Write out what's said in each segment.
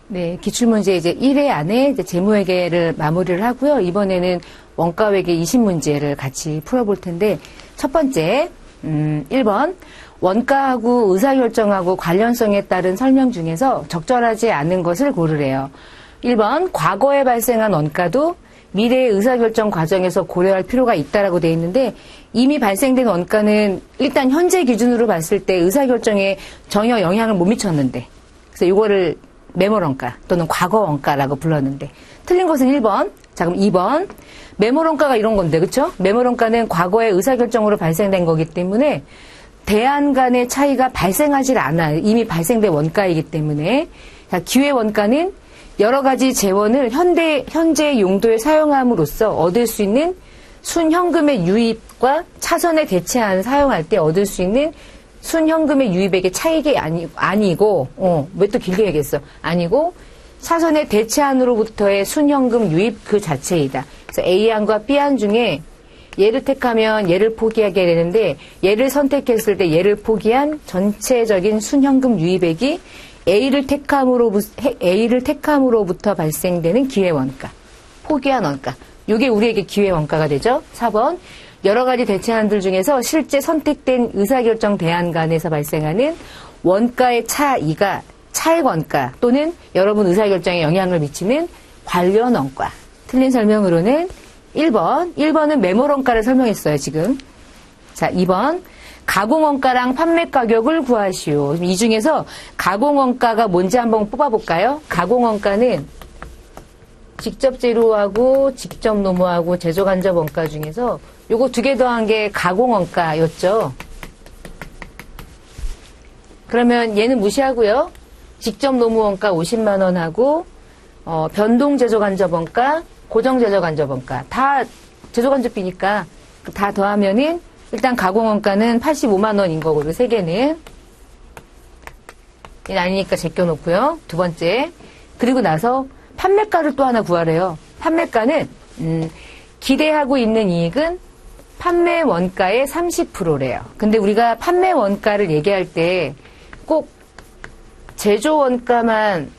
네, 기출문제 이제 1회 안에 이제 재무회계를 마무리를 하고요. 이번에는 원가회계 20문제를 같이 풀어볼 텐데, 첫 번째, 1번. 원가하고 의사결정하고 관련성에 따른 설명 중에서 적절하지 않은 것을 고르래요. 1번, 과거에 발생한 원가도 미래의 의사결정 과정에서 고려할 필요가 있다라고 되어 있는데, 이미 발생된 원가는 일단 현재 기준으로 봤을 때 의사결정에 전혀 영향을 못 미쳤는데, 그래서 이거를 메모원가 또는 과거원가라고 불렀는데, 틀린 것은 1번. 자, 그럼 2번. 메모원가가 이런 건데, 그쵸? 메모원가는 과거의 의사결정으로 발생된 거기 때문에 대안 간의 차이가 발생하지 않아요. 이미 발생된 원가이기 때문에. 자, 기회원가는 여러 가지 재원을 현재 용도에 사용함으로써 얻을 수 있는 순현금의 유입과 차선에 대체한 사용할 때 얻을 수 있는 순현금의 유입액의 차익이 아니고, 왜 또 길게 얘기했어? 아니고, 차선의 대체안으로부터의 순현금 유입 그 자체이다. 그래서 A안과 B안 중에 얘를 택하면 얘를 포기하게 되는데, 얘를 선택했을 때 얘를 포기한 전체적인 순현금 유입액이 A를 택함으로부터 발생되는 기회원가, 포기한 원가. 이게 우리에게 기회원가가 되죠. 4번. 여러 가지 대체안들 중에서 실제 선택된 의사결정 대안 간에서 발생하는 원가의 차이가 차액원가 또는 여러분 의사결정에 영향을 미치는 관련 원가. 틀린 설명으로는 1번. 1번은 메모원가를 설명했어요, 지금. 자, 2번. 가공원가랑 판매가격을 구하시오. 이 중에서 가공원가가 뭔지 한번 뽑아볼까요? 가공원가는 직접 재료하고 직접 노무하고 제조간접 원가 중에서 요거 두 개 더한 게 가공원가였죠. 그러면 얘는 무시하고요. 직접 노무원가 50만 원 하고 변동 제조간접 원가, 고정 제조간접 원가 다 제조간접비니까 다 더하면은 일단 가공원가는 85만 원인 거고 세 개는 얘는 아니니까 제껴놓고요. 두 번째. 그리고 나서 판매가를 또 하나 구하래요. 판매가는 기대하고 있는 이익은 판매 원가의 30%래요. 근데 우리가 판매 원가를 얘기할 때 꼭 제조 원가만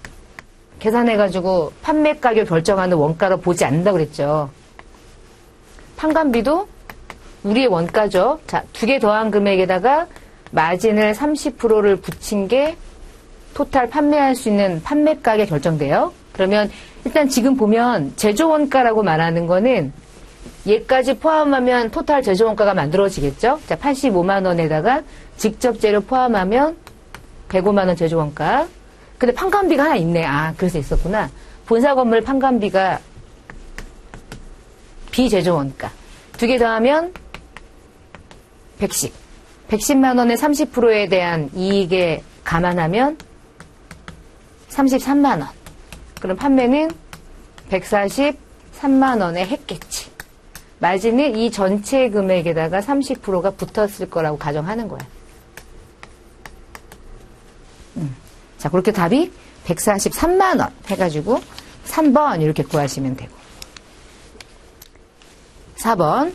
계산해가지고 판매 가격 결정하는 원가로 보지 않는다고 그랬죠. 판관비도 우리의 원가죠. 자, 두 개 더한 금액에다가 마진을 30%를 붙인 게 토탈 판매할 수 있는 판매 가격에 결정돼요. 그러면 일단 지금 보면 제조원가라고 말하는 거는 얘까지 포함하면 토탈 제조원가가 만들어지겠죠. 자, 85만 원에다가 직접 재료 포함하면 105만 원 제조원가. 근데 판관비가 하나 있네. 아, 그래서 있었구나. 본사 건물 판관비가 비제조원가. 두 개 더하면 110. 110만 원의 30%에 대한 이익에 감안하면 33만 원. 그럼 판매는 143만 원에 했겠지. 마진은 이 전체 금액에다가 30%가 붙었을 거라고 가정하는 거야. 자, 그렇게 답이 143만 원 해가지고 3번 이렇게 구하시면 되고. 4번.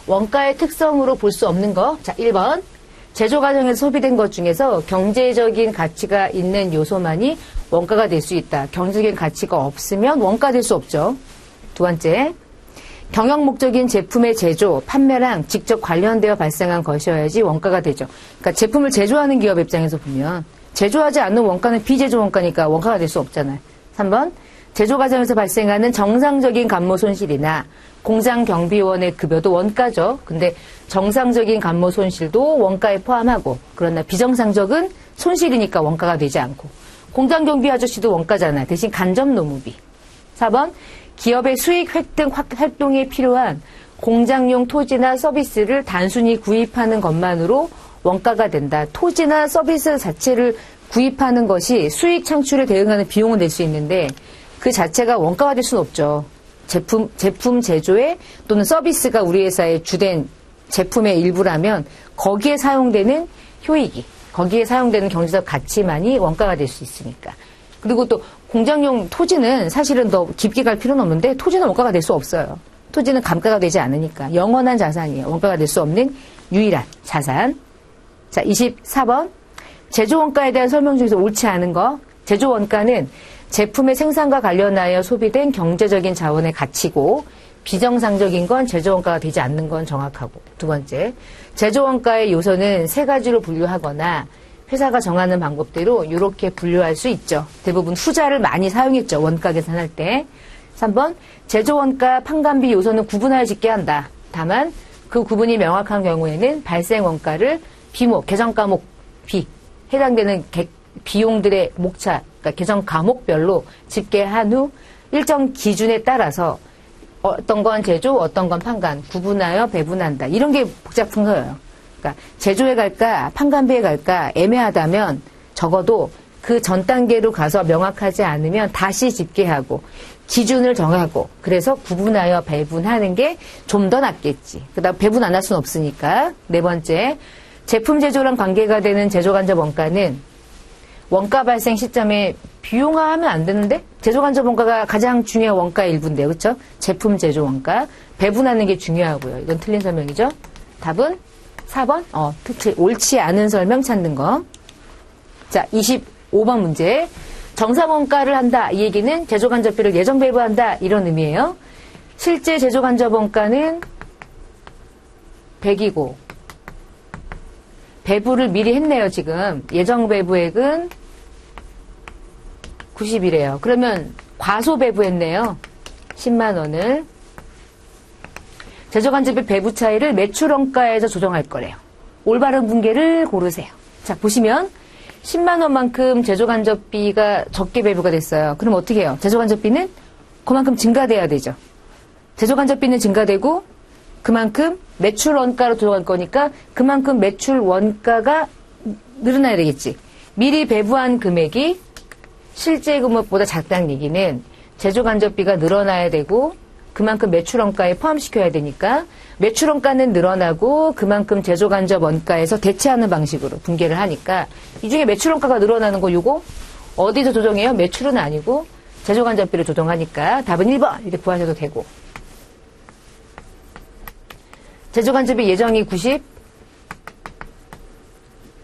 원가의 특성으로 볼 수 없는 거. 자, 1번. 제조 과정에서 소비된 것 중에서 경제적인 가치가 있는 요소만이 원가가 될 수 있다. 경제적인 가치가 없으면 원가 될 수 없죠. 두 번째. 경영 목적인 제품의 제조, 판매랑 직접 관련되어 발생한 것이어야지 원가가 되죠. 그러니까 제품을 제조하는 기업 입장에서 보면 제조하지 않는 원가는 비제조 원가니까 원가가 될 수 없잖아요. 3번. 제조 과정에서 발생하는 정상적인 감모 손실이나 공장 경비원의 급여도 원가죠. 근데 정상적인 감모 손실도 원가에 포함하고, 그러나 비정상적은 손실이니까 원가가 되지 않고, 공장 경비 아저씨도 원가잖아요. 대신 간접 노무비. 4번. 기업의 수익 획득 활동에 필요한 공장용 토지나 서비스를 단순히 구입하는 것만으로 원가가 된다. 토지나 서비스 자체를 구입하는 것이 수익 창출에 대응하는 비용은 될 수 있는데 그 자체가 원가가 될 수는 없죠. 제품 제조에 또는 서비스가 우리 회사의 주된 제품의 일부라면 거기에 사용되는 효익이, 거기에 사용되는 경제적 가치만이 원가가 될 수 있으니까. 그리고 또 공장용 토지는 사실은 더 깊게 갈 필요는 없는데 토지는 원가가 될 수 없어요. 토지는 감가가 되지 않으니까 영원한 자산이에요. 원가가 될 수 없는 유일한 자산. 자, 24번. 제조원가에 대한 설명 중에서 옳지 않은 거. 제조 원가는 제품의 생산과 관련하여 소비된 경제적인 자원의 가치고 비정상적인 건 제조 원가가 되지 않는 건 정확하고. 두 번째, 제조 원가의 요소는 세 가지로 분류하거나 회사가 정하는 방법대로 이렇게 분류할 수 있죠. 대부분 후자를 많이 사용했죠. 원가 계산할 때. 3번, 제조 원가, 판관비 요소는 구분하여 짓게 한다. 다만 그 구분이 명확한 경우에는 발생 원가를 비목, 계정 과목 B, 해당되는 비용들의 목차, 그러니까 계정 과목별로 집계한 후 일정 기준에 따라서 어떤 건 제조, 어떤 건 판관, 구분하여 배분한다. 이런 게 복잡풍서예요. 그러니까 제조에 갈까, 판관비에 갈까 애매하다면 적어도 그 전 단계로 가서 명확하지 않으면 다시 집계하고 기준을 정하고 그래서 구분하여 배분하는 게 좀 더 낫겠지. 그다음 배분 안 할 수는 없으니까. 네 번째, 제품 제조랑 관계가 되는 제조 간접 원가는 원가 발생 시점에 비용화하면 안 되는데 제조 간접 원가가 가장 중요한 원가의 일부인데요. 그렇죠? 제품 제조 원가 배분하는 게 중요하고요. 이건 틀린 설명이죠. 답은 4번. 옳지 않은 설명 찾는 거. 자, 25번 문제. 정산원가를 한다. 이 얘기는 제조간접비를 예정 배부한다. 이런 의미예요. 실제 제조간접원가는 100이고 배부를 미리 했네요. 지금. 예정 배부액은 90이래요. 그러면 과소 배부했네요. 10만 원을. 제조간접비 배부 차이를 매출원가에서 조정할 거래요. 올바른 분계를 고르세요. 자, 보시면 10만 원만큼 제조간접비가 적게 배부가 됐어요. 그럼 어떻게 해요? 제조간접비는 그만큼 증가돼야 되죠. 제조간접비는 증가되고 그만큼 매출원가로 조정할 거니까 그만큼 매출원가가 늘어나야 되겠지. 미리 배부한 금액이 실제 금액보다 작다는 얘기는 제조간접비가 늘어나야 되고 그만큼 매출원가에 포함시켜야 되니까 매출원가는 늘어나고 그만큼 제조간접 원가에서 대체하는 방식으로 분계를 하니까 이 중에 매출원가가 늘어나는 거 요거 어디서 조정해요? 매출은 아니고 제조간접비를 조정하니까 답은 1번 이렇게 구하셔도 되고. 제조간접비 예정이 90,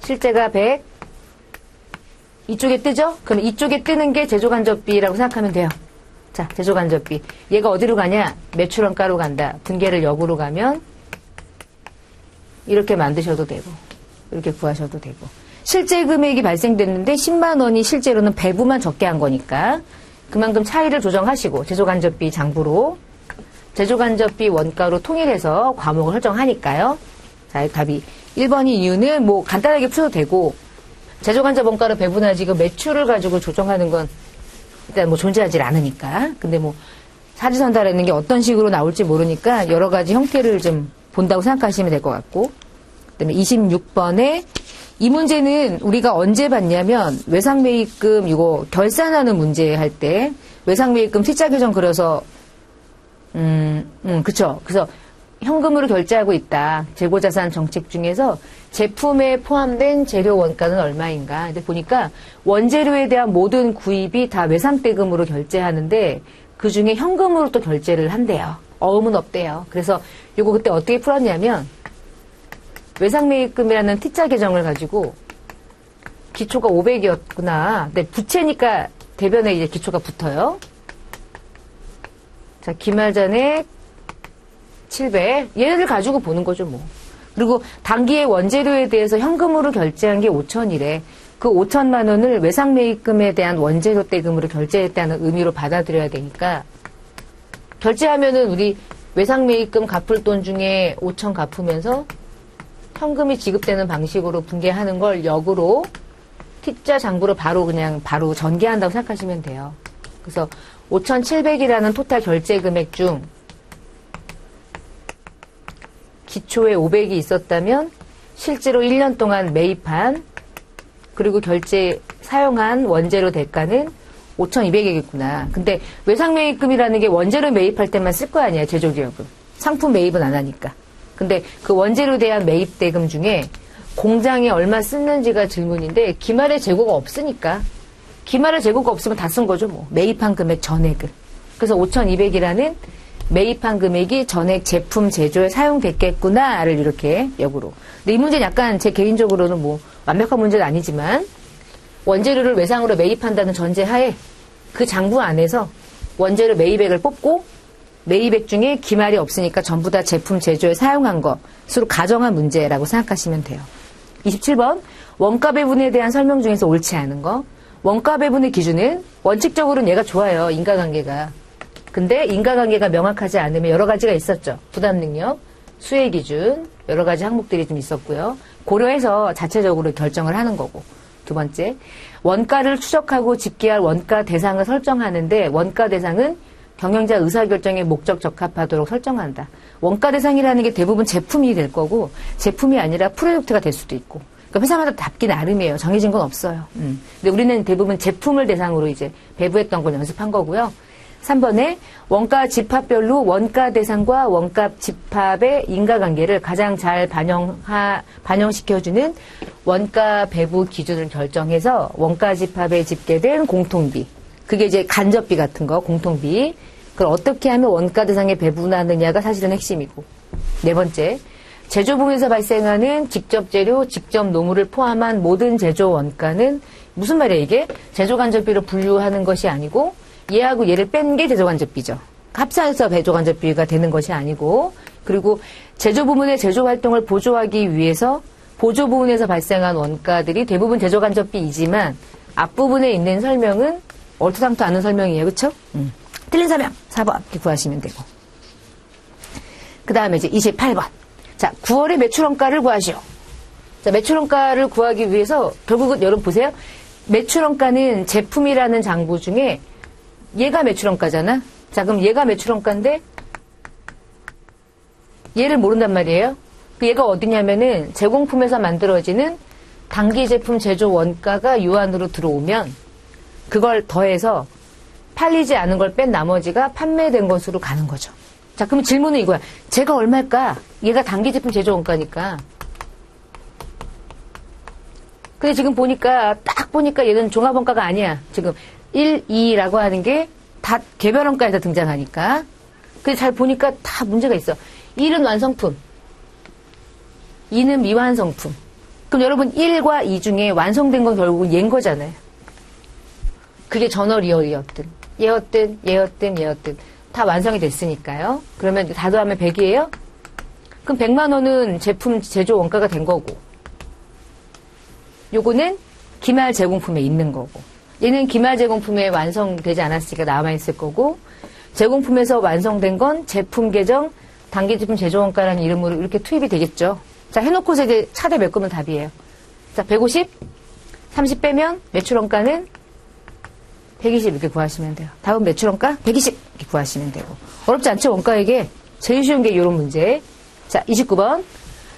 실제가 100, 이쪽에 뜨죠? 그럼 이쪽에 뜨는 게 제조간접비라고 생각하면 돼요. 자, 제조간접비. 얘가 어디로 가냐? 매출원가로 간다. 분계를 역으로 가면 이렇게 만드셔도 되고 이렇게 구하셔도 되고. 실제 금액이 발생됐는데 10만 원이 실제로는 배부만 적게 한 거니까 그만큼 차이를 조정하시고 제조간접비 장부로 제조간접비 원가로 통일해서 과목을 설정하니까요. 자, 답이 1번인 이유는 뭐 간단하게 풀어도 되고 제조간접 원가로 배분하지 그 매출을 가지고 조정하는 건 일단 뭐 존재하지 않으니까. 근데 뭐 사지선다라는 게 어떤 식으로 나올지 모르니까 여러 가지 형태를 좀 본다고 생각하시면 될 것 같고. 그다음에 26번에 이 문제는 우리가 언제 봤냐면 외상매입금 이거 결산하는 문제 할 때 외상매입금 T자 규정 그려서 그쵸. 그래서 현금으로 결제하고 있다. 재고자산 정책 중에서 제품에 포함된 재료 원가는 얼마인가. 근데 보니까 원재료에 대한 모든 구입이 다 외상대금으로 결제하는데 그 중에 현금으로 또 결제를 한대요. 어음은 없대요. 그래서 요거 그때 어떻게 풀었냐면 외상매입금이라는 T자 계정을 가지고 기초가 500이었구나. 근데 부채니까 대변에 이제 기초가 붙어요. 자, 기말잔액 700. 얘네들 가지고 보는 거죠, 뭐. 그리고 당기의 원재료에 대해서 현금으로 결제한 게 5천이래. 그 5천만 원을 외상매입금에 대한 원재료 대금으로 결제했다는 의미로 받아들여야 되니까 결제하면은 우리 외상매입금 갚을 돈 중에 5천 갚으면서 현금이 지급되는 방식으로 분계하는 걸 역으로 T자 장부로 바로 전개한다고 생각하시면 돼요. 그래서 5,700이라는 토탈 결제 금액 중 기초에 500이 있었다면 실제로 1년 동안 매입한 그리고 결제 사용한 원재료 대가는 5,200이겠구나. 근데 외상매입금이라는 게 원재료 매입할 때만 쓸 거 아니야, 제조기업은. 상품 매입은 안 하니까. 근데 그 원재료에 대한 매입 대금 중에 공장에 얼마 쓰는지가 질문인데 기말에 재고가 없으니까 기말에 재고가 없으면 다 쓴 거죠, 뭐. 매입한 금액 전액을. 그래서 5,200이라는 매입한 금액이 전액 제품 제조에 사용됐겠구나를 이렇게 역으로. 근데 이 문제는 약간 제 개인적으로는 뭐 완벽한 문제는 아니지만 원재료를 외상으로 매입한다는 전제하에 그 장부 안에서 원재료 매입액을 뽑고 매입액 중에 기말이 없으니까 전부 다 제품 제조에 사용한 것으로 가정한 문제라고 생각하시면 돼요. 27번 원가 배분에 대한 설명 중에서 옳지 않은 거. 원가 배분의 기준은 원칙적으로는 얘가 좋아요. 인과관계가. 근데 인과관계가 명확하지 않으면 여러 가지가 있었죠. 부담 능력, 수혜 기준 여러 가지 항목들이 좀 있었고요. 고려해서 자체적으로 결정을 하는 거고. 두 번째, 원가를 추적하고 집계할 원가 대상을 설정하는데 원가 대상은 경영자 의사결정에 목적 적합하도록 설정한다. 원가 대상이라는 게 대부분 제품이 될 거고 제품이 아니라 프로젝트가 될 수도 있고. 그러니까 회사마다 답기 나름이에요. 정해진 건 없어요. 근데 우리는 대부분 제품을 대상으로 이제 배부했던 걸 연습한 거고요. 3번에 원가 집합별로 원가 대상과 원가 집합의 인과관계를 가장 잘 반영시켜주는 원가 배부 기준을 결정해서 원가 집합에 집계된 공통비. 그게 이제 간접비 같은 거, 공통비. 그걸 어떻게 하면 원가 대상에 배분하느냐가 사실은 핵심이고. 네 번째, 제조부에서 발생하는 직접 재료, 직접 노무를 포함한 모든 제조 원가는 무슨 말이에요 이게? 제조간접비로 분류하는 것이 아니고 얘하고 얘를 뺀 게 제조간접비죠. 합산해서 제조간접비가 되는 것이 아니고 그리고 제조 부문의 제조 활동을 보조하기 위해서 보조 부문에서 발생한 원가들이 대부분 제조간접비이지만 앞부분에 있는 설명은 얼토당토 않은 설명이에요. 그렇죠? 틀린 설명 4번 이렇게 구하시면 되고 그 다음에 이제 28번 자 9월의 매출원가를 구하시오. 자 매출원가를 구하기 위해서 결국은 여러분 보세요. 매출원가는 제품이라는 장부 중에 얘가 매출원가잖아. 자 그럼 얘가 매출원가인데 얘를 모른단 말이에요. 그 얘가 어디냐면은 제공품에서 만들어지는 단기 제품 제조 원가가 유한으로 들어오면 그걸 더해서 팔리지 않은 걸 뺀 나머지가 판매된 것으로 가는 거죠. 자, 그러면 질문은 이거야. 제가 얼마일까? 얘가 단기 제품 제조 원가니까. 근데 지금 보니까, 딱 보니까 얘는 종합원가가 아니야. 지금 1, 2라고 하는 게 다 개별원가에서 등장하니까. 근데 잘 보니까 다 문제가 있어. 1은 완성품. 2는 미완성품. 그럼 여러분 1과 2 중에 완성된 건 결국은 얘인 거잖아요. 그게 전월이었든 얘였든 다 완성이 됐으니까요. 그러면 다도하면 100이에요? 그럼 100만 원은 제품 제조 원가가 된 거고 요거는 기말 제공품에 있는 거고 얘는 기말 제공품에 완성되지 않았으니까 남아있을 거고 제공품에서 완성된 건 제품 계정 단기 제품 제조 원가라는 이름으로 이렇게 투입이 되겠죠. 자 해놓고서 이제 차대 메꾸면 답이에요. 자 150, 30 빼면 매출 원가는 120 이렇게 구하시면 돼요. 다음 매출원가 120 이렇게 구하시면 되고 어렵지 않죠? 원가에게 제일 쉬운 게 이런 문제. 자 29번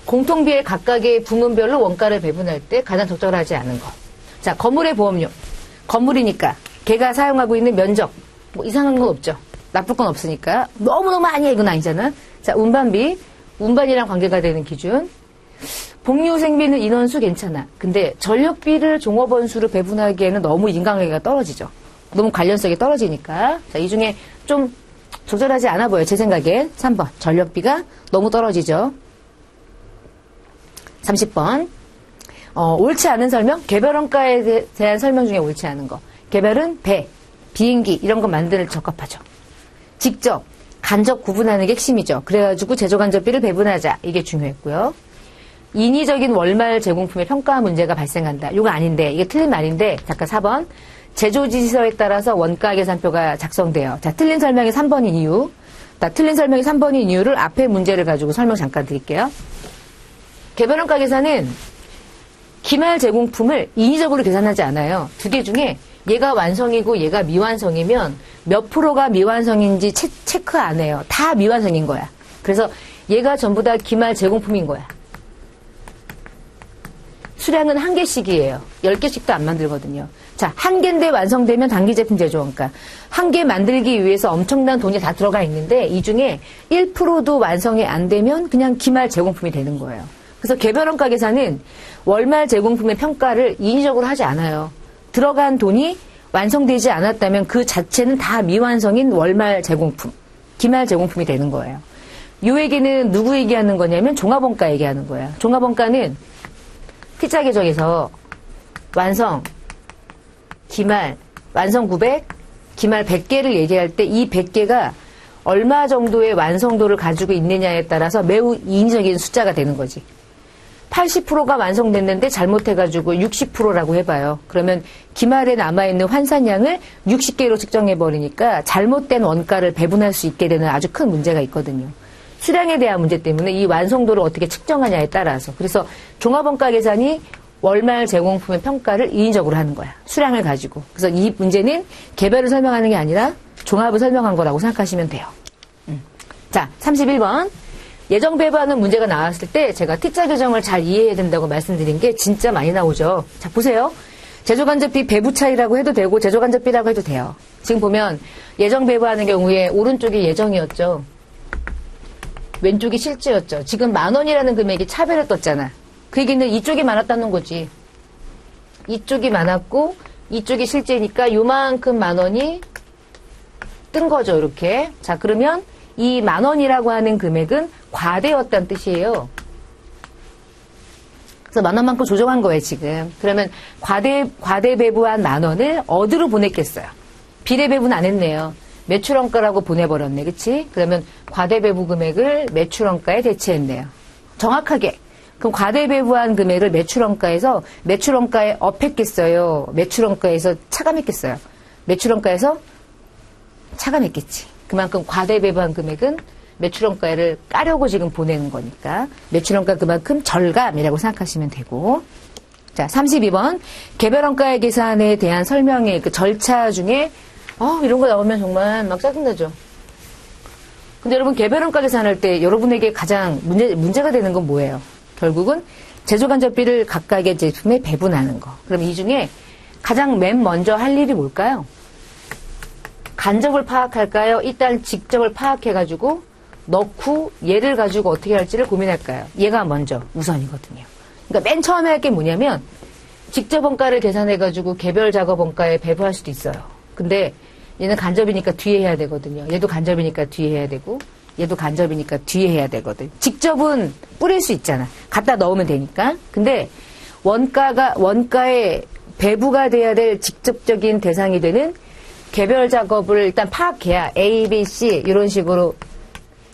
공통비의 각각의 부문별로 원가를 배분할 때 가장 적절하지 않은 거. 자 건물의 보험료 건물이니까 걔가 사용하고 있는 면적 뭐 이상한 건 없죠. 나쁠 건 없으니까 너무너무 아니야 이건 아니잖아. 자 운반비 운반이랑 관계가 되는 기준 복리후생비는 인원수 괜찮아. 근데 전력비를 종업원수로 배분하기에는 너무 인간관계가 떨어지죠. 너무 관련성이 떨어지니까. 자, 이 중에 좀 적절하지 않아 보여요. 제 생각엔. 3번. 전력비가 너무 떨어지죠. 30번. 옳지 않은 설명. 개별원가에 대한 설명 중에 옳지 않은 거. 개별은 배, 비행기 이런 거 만들 적합하죠. 직접, 간접 구분하는 게 핵심이죠. 그래가지고 제조간접비를 배분하자. 이게 중요했고요. 인위적인 월말 제공품의 평가 문제가 발생한다. 이거 아닌데 이게 틀린 말인데 잠깐 4번. 제조지시서에 따라서 원가 계산표가 작성돼요. 자, 틀린 설명이 3번인 이유. 자, 틀린 설명이 3번인 이유를 앞에 문제를 가지고 설명 잠깐 드릴게요. 개별원가 계산은 기말 제공품을 인위적으로 계산하지 않아요. 두 개 중에 얘가 완성이고 얘가 미완성이면 몇 프로가 미완성인지 체크 안 해요. 다 미완성인 거야. 그래서 얘가 전부 다 기말 제공품인 거야. 수량은 1개씩이에요. 10개씩도 안 만들거든요. 자, 1개인데 완성되면 단기 제품 제조원가. 1개 만들기 위해서 엄청난 돈이 다 들어가 있는데 이 중에 1%도 완성이 안 되면 그냥 기말 제공품이 되는 거예요. 그래서 개별원가 계산은 월말 제공품의 평가를 인위적으로 하지 않아요. 들어간 돈이 완성되지 않았다면 그 자체는 다 미완성인 월말 제공품, 기말 제공품이 되는 거예요. 이 얘기는 누구 얘기하는 거냐면 종합원가 얘기하는 거예요. 종합원가는 피자 계정에서 완성, 기말, 완성 900, 기말 100개를 얘기할 때 이 100개가 얼마 정도의 완성도를 가지고 있느냐에 따라서 매우 인위적인 숫자가 되는 거지. 80%가 완성됐는데 잘못해가지고 60%라고 해봐요. 그러면 기말에 남아있는 환산량을 60개로 측정해버리니까 잘못된 원가를 배분할 수 있게 되는 아주 큰 문제가 있거든요. 수량에 대한 문제 때문에 이 완성도를 어떻게 측정하냐에 따라서. 그래서 종합원가 계산이 월말 제공품의 평가를 인위적으로 하는 거야. 수량을 가지고. 그래서 이 문제는 개별을 설명하는 게 아니라 종합을 설명한 거라고 생각하시면 돼요. 자, 31번. 예정 배부하는 문제가 나왔을 때 제가 T자 규정을 잘 이해해야 된다고 말씀드린 게 진짜 많이 나오죠. 자, 보세요. 제조간접비 배부 차이라고 해도 되고 제조간접비라고 해도 돼요. 지금 보면 예정 배부하는 경우에 오른쪽이 예정이었죠. 왼쪽이 실제였죠. 지금 10,000원이라는 금액이 차별을 떴잖아. 그 얘기는 이쪽이 많았다는 거지. 이쪽이 많았고 이쪽이 실제니까 요만큼 10,000원이 뜬 거죠. 이렇게. 자, 그러면 이 10,000원이라고 하는 금액은 과대였다는 뜻이에요. 그래서 10,000원만큼 조정한 거예요, 지금. 그러면 과대 배부한 10,000원을 어디로 보냈겠어요? 비례 배분 안 했네요. 매출원가라고 보내버렸네, 그치? 그러면 과대 배부 금액을 매출원가에 대체했네요. 정확하게. 그럼 과대 배부한 금액을 매출원가에 업했겠어요? 매출원가에서 차감했겠어요? 매출원가에서 차감했겠지. 그만큼 과대 배부한 금액은 매출원가를 까려고 지금 보내는 거니까 매출원가 그만큼 절감이라고 생각하시면 되고. 자, 32번. 개별원가의 계산에 대한 설명의 그 절차 중에 이런 거 나오면 정말 막 짜증나죠. 근데 여러분 개별원가 계산할 때 여러분에게 가장 문제가 되는 건 뭐예요? 결국은 제조간접비를 각각의 제품에 배분하는 거. 그럼 이 중에 가장 맨 먼저 할 일이 뭘까요? 간접을 파악할까요? 일단 직접을 파악해가지고 넣고 얘를 가지고 어떻게 할지를 고민할까요? 얘가 먼저 우선이거든요. 그러니까 맨 처음에 할 게 뭐냐면 직접 원가를 계산해가지고 개별 작업 원가에 배부할 수도 있어요. 근데 얘는 간접이니까 뒤에 해야 되거든요. 얘도 간접이니까 뒤에 해야 되고 얘도 간접이니까 뒤에 해야 되거든. 직접은 뿌릴 수 있잖아. 갖다 넣으면 되니까. 근데 원가에 배부가 돼야 될 직접적인 대상이 되는 개별 작업을 일단 파악해야 A, B, C 이런 식으로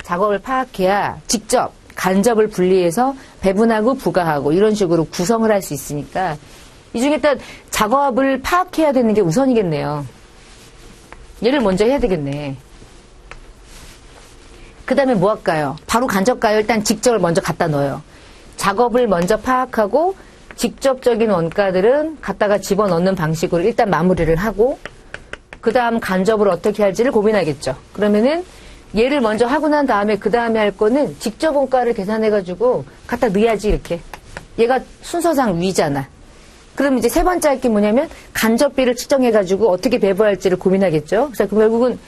작업을 파악해야 직접 간접을 분리해서 배분하고 부가하고 이런 식으로 구성을 할 수 있으니까 이 중에 일단 작업을 파악해야 되는 게 우선이겠네요. 얘를 먼저 해야 되겠네. 그 다음에 뭐 할까요? 바로 간접 가요? 일단 직접을 먼저 갖다 넣어요. 작업을 먼저 파악하고 직접적인 원가들은 갖다가 집어넣는 방식으로 일단 마무리를 하고 그 다음 간접을 어떻게 할지를 고민하겠죠. 그러면은 얘를 먼저 하고 난 다음에 그 다음에 할 거는 직접 원가를 계산해가지고 갖다 넣어야지 이렇게. 얘가 순서상 위잖아. 그럼 이제 세 번째 할 게 뭐냐면 간접비를 측정해가지고 어떻게 배부할지를 고민하겠죠. 그래서 결국은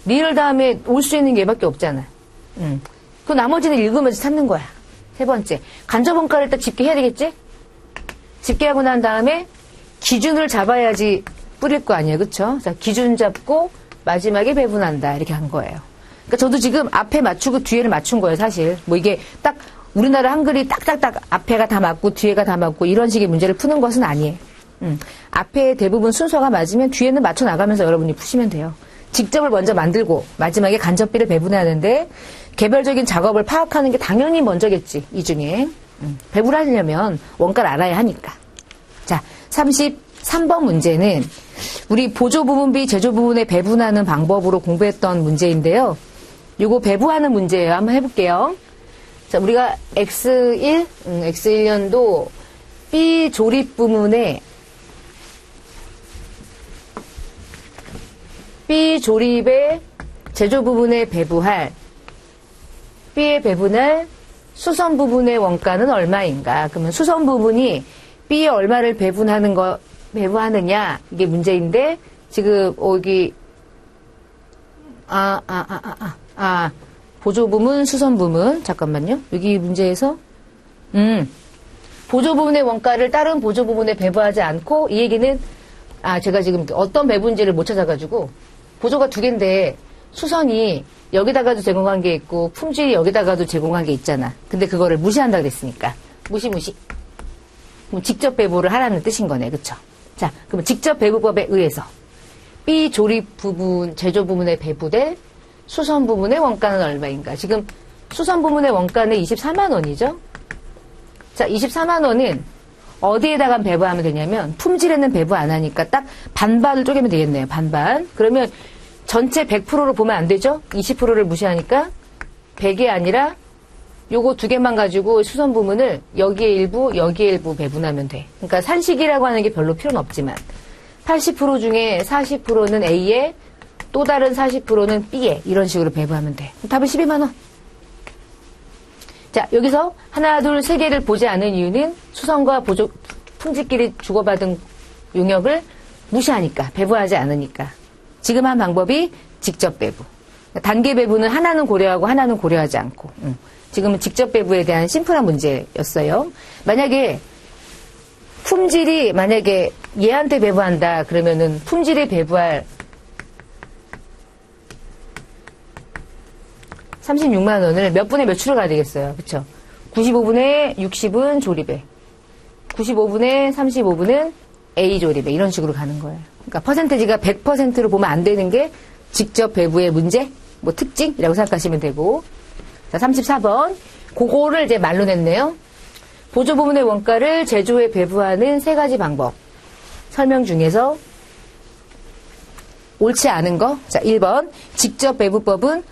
리을 다음에 올 수 있는 게 얘밖에 없잖아. 그 나머지는 읽으면서 찾는 거야. 세 번째. 간접 원가를 일단 집계해야 되겠지? 집계하고 난 다음에 기준을 잡아야지 뿌릴 거 아니에요. 그쵸? 자, 기준 잡고 마지막에 배분한다. 이렇게 한 거예요. 그러니까 저도 지금 앞에 맞추고 뒤에를 맞춘 거예요. 사실. 뭐 이게 딱 우리나라 한글이 딱딱딱 앞에가 다 맞고 뒤에가 다 맞고 이런 식의 문제를 푸는 것은 아니에요. 앞에 대부분 순서가 맞으면 뒤에는 맞춰 나가면서 여러분이 푸시면 돼요. 직접을 먼저 만들고 마지막에 간접비를 배분하는데 개별적인 작업을 파악하는 게 당연히 먼저겠지. 이 중에. 배분하려면 원가를 알아야 하니까. 자, 33번 문제는 우리 보조 부분비, 제조 부분에 배분하는 방법으로 공부했던 문제인데요. 요거 배부하는 문제예요. 한번 해볼게요. 자, 우리가 X1년도 B 조립 부문에 B 조립의 제조 부분에 배부할 B에 배분할 수선 부분의 원가는 얼마인가? 그러면 수선 부분이 B에 얼마를 배부하느냐 이게 문제인데 지금 여기 보조 부문, 수선 부문 잠깐만요. 여기 문제에서 보조 부분의 원가를 다른 보조 부분에 배부하지 않고 이 얘기는 제가 지금 어떤 배분지를 못 찾아가지고 보조가 두 개인데 수선이 여기다가도 제공한 게 있고 품질이 여기다가도 제공한 게 있잖아. 근데 그거를 무시한다 그랬으니까 무시. 그럼 직접 배부를 하라는 뜻인 거네. 그쵸? 자, 그러면 직접 배부법에 의해서 B 조립 부분, 제조 부문에 배부될 수선 부문의 원가는 얼마인가? 지금 수선 부문의 원가는 24만 원이죠? 자, 24만 원은 어디에다가 배부하면 되냐면 품질에는 배부 안 하니까 딱 반반을 쪼개면 되겠네요. 반반. 그러면 전체 100%로 보면 안 되죠? 20%를 무시하니까 100이 아니라 요거 두 개만 가지고 수선 부문을 여기에 일부, 여기에 일부 배분하면 돼. 그러니까 산식이라고 하는 게 별로 필요는 없지만 80% 중에 40%는 A에 또 다른 40%는 B에 이런 식으로 배부하면 돼. 답은 12만 원. 자, 여기서 하나, 둘, 세 개를 보지 않은 이유는 수선과 보조, 품질끼리 주고받은 용역을 무시하니까, 배부하지 않으니까. 지금 한 방법이 직접 배부. 단계 배부는 하나는 고려하고 하나는 고려하지 않고. 지금은 직접 배부에 대한 심플한 문제였어요. 만약에 품질이 만약에 얘한테 배부한다 그러면은 품질이 배부할 36만 원을 몇 분의 몇으로 가야 되겠어요. 그쵸? 95분의 60은 조립에, 95분의 35분은 A 조립에 이런 식으로 가는 거예요. 그러니까 퍼센테지가 100%로 보면 안 되는 게 직접 배부의 문제, 뭐 특징이라고 생각하시면 되고. 자, 34번. 그거를 이제 말로 냈네요. 보조 부문의 원가를 제조에 배부하는 세 가지 방법. 설명 중에서 옳지 않은 거. 자, 1번. 직접 배부법은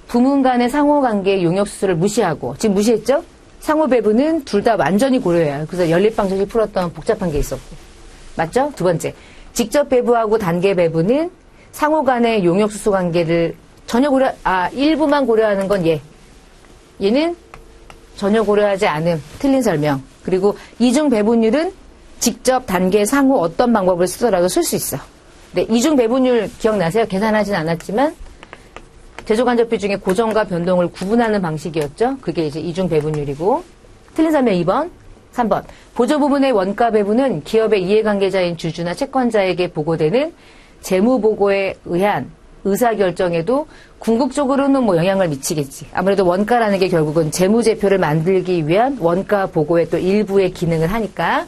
부문 간의 상호관계 용역수수를 무시하고, 지금 무시했죠? 상호 배부는 둘 다 완전히 고려해요. 그래서 연립방정식 풀었던 복잡한 게 있었고. 맞죠? 두 번째. 직접 배부하고 단계 배부는 상호 간의 용역수수 관계를 전혀 일부만 고려하는 건 얘는 전혀 고려하지 않음. 틀린 설명. 그리고 이중 배분율은 직접 단계 상호 어떤 방법을 쓰더라도 쓸 수 있어. 네, 이중 배분율 기억나세요? 계산하진 않았지만 제조간접비 중에 고정과 변동을 구분하는 방식이었죠. 그게 이제 이중 배분율이고. 틀린 설명 2번. 3번. 보조 부문의 원가 배분은 기업의 이해관계자인 주주나 채권자에게 보고되는 재무보고에 의한 의사결정에도 궁극적으로는 뭐 영향을 미치겠지. 아무래도 원가라는 게 결국은 재무제표를 만들기 위한 원가 보고의 또 일부의 기능을 하니까.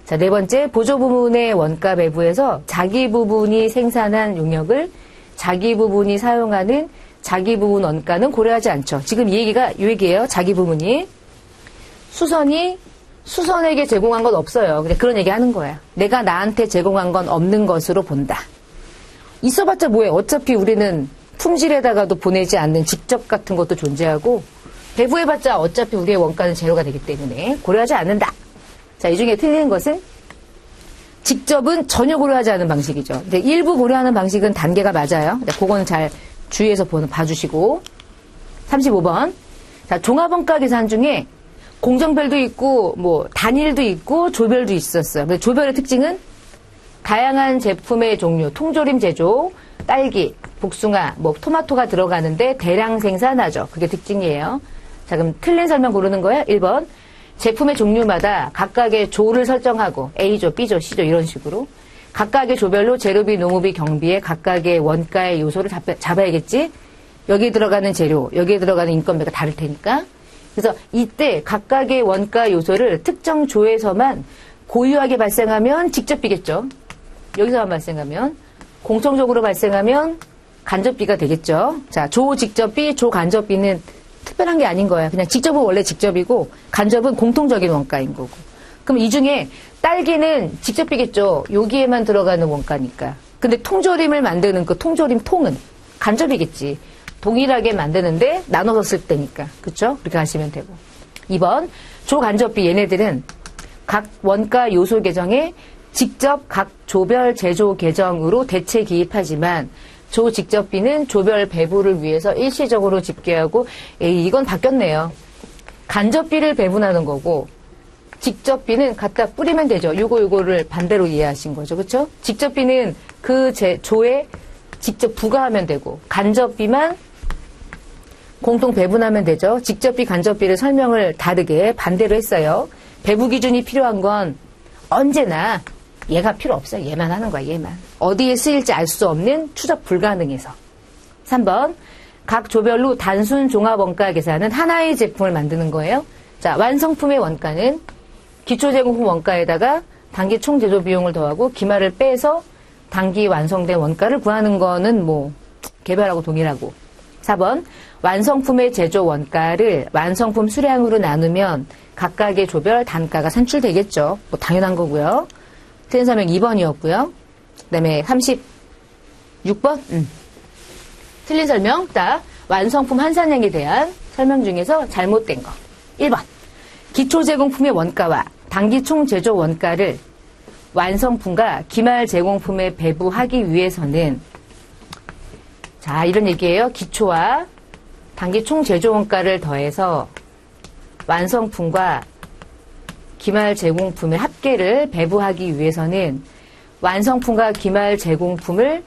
자, 네 번째. 보조 부문의 원가 배부에서 자기 부분이 생산한 용역을 자기 부분이 사용하는 자기 부분 원가는 고려하지 않죠. 지금 이 얘기예요. 자기 부분이. 수선이 수선에게 제공한 건 없어요. 근데 그런 얘기 하는 거야. 내가 나한테 제공한 건 없는 것으로 본다. 있어봤자 뭐해. 어차피 우리는 품질에다가도 보내지 않는 직접 같은 것도 존재하고 배부해봤자 어차피 우리의 원가는 제로가 되기 때문에 고려하지 않는다. 자, 이 중에 틀리는 것은 직접은 전혀 고려하지 않은 방식이죠. 근데 일부 고려하는 방식은 단계가 맞아요. 그거는 잘 주의해서 봐주시고. 35번. 자, 종합원가 계산 중에 공정별도 있고, 뭐, 단일도 있고, 조별도 있었어요. 근데 조별의 특징은 다양한 제품의 종류, 통조림 제조, 딸기, 복숭아, 뭐, 토마토가 들어가는데 대량 생산하죠. 그게 특징이에요. 자, 그럼 틀린 설명 고르는 거예요. 1번. 제품의 종류마다 각각의 조를 설정하고, A조, B조, C조 이런 식으로. 각각의 조별로 재료비, 농업비, 경비에 각각의 원가의 요소를 잡아야겠지? 여기에 들어가는 재료, 여기에 들어가는 인건비가 다를 테니까. 그래서 이때 각각의 원가 요소를 특정 조에서만 고유하게 발생하면 직접비겠죠. 여기서만 발생하면. 공통적으로 발생하면 간접비가 되겠죠. 자, 조 직접비, 조 간접비는 특별한 게 아닌 거야. 그냥 직접은 원래 직접이고 간접은 공통적인 원가인 거고. 그럼 이 중에 딸기는 직접비겠죠. 여기에만 들어가는 원가니까. 근데 통조림을 만드는 그 통조림 통은 간접이겠지. 동일하게 만드는데 나눠서 쓸 때니까. 그쵸? 그렇게 하시면 되고. 2번. 조간접비 얘네들은 각 원가 요소 계정에 직접 각 조별 제조 계정으로 대체 기입하지만 조 직접비는 조별 배부를 위해서 일시적으로 집계하고 이건 바뀌었네요. 간접비를 배분하는 거고 직접비는 갖다 뿌리면 되죠. 요거를 반대로 이해하신 거죠. 그렇죠? 직접비는 그 조에 직접 부과하면 되고 간접비만 공통 배분하면 되죠. 직접비, 간접비를 설명을 다르게 반대로 했어요. 배부 기준이 필요한 건 언제나 얘가 필요 없어요. 얘만 하는 거야. 얘만. 어디에 쓰일지 알 수 없는 추적 불가능해서. 3번. 각 조별로 단순 종합 원가 계산은 하나의 제품을 만드는 거예요. 자, 완성품의 원가는 기초 제공품 원가에다가 단기 총 제조 비용을 더하고 기말을 빼서 단기 완성된 원가를 구하는 거는 뭐 개별하고 동일하고. 4번 완성품의 제조 원가를 완성품 수량으로 나누면 각각의 조별 단가가 산출되겠죠. 뭐 당연한 거고요. 틀린 설명 2번이었고요. 그 다음에 36번 틀린 설명 딱 완성품 환산량에 대한 설명 중에서 잘못된 거 1번 기초 제공품의 원가와 단기 총 제조 원가를 완성품과 기말 제공품에 배부하기 위해서는 자 이런 얘기예요. 기초와 단기 총 제조 원가를 더해서 완성품과 기말 제공품의 합계를 배부하기 위해서는 완성품과 기말 제공품을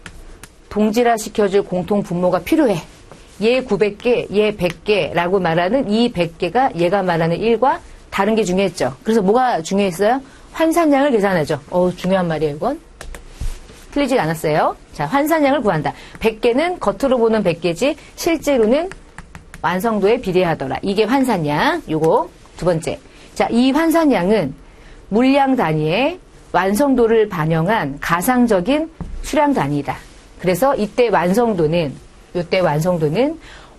동질화시켜줄 공통 분모가 필요해. 얘 900개, 얘 100개라고 말하는 이 100개가 얘가 말하는 1과 다른 게 중요했죠. 그래서 뭐가 중요했어요? 환산량을 계산하죠. 중요한 말이에요, 이건. 틀리지 않았어요. 자, 환산량을 구한다. 100개는 겉으로 보는 100개지 실제로는 완성도에 비례하더라. 이게 환산량. 요거 두 번째. 자, 이 환산량은 물량 단위의 완성도를 반영한 가상적인 수량 단위이다. 그래서 이때 완성도는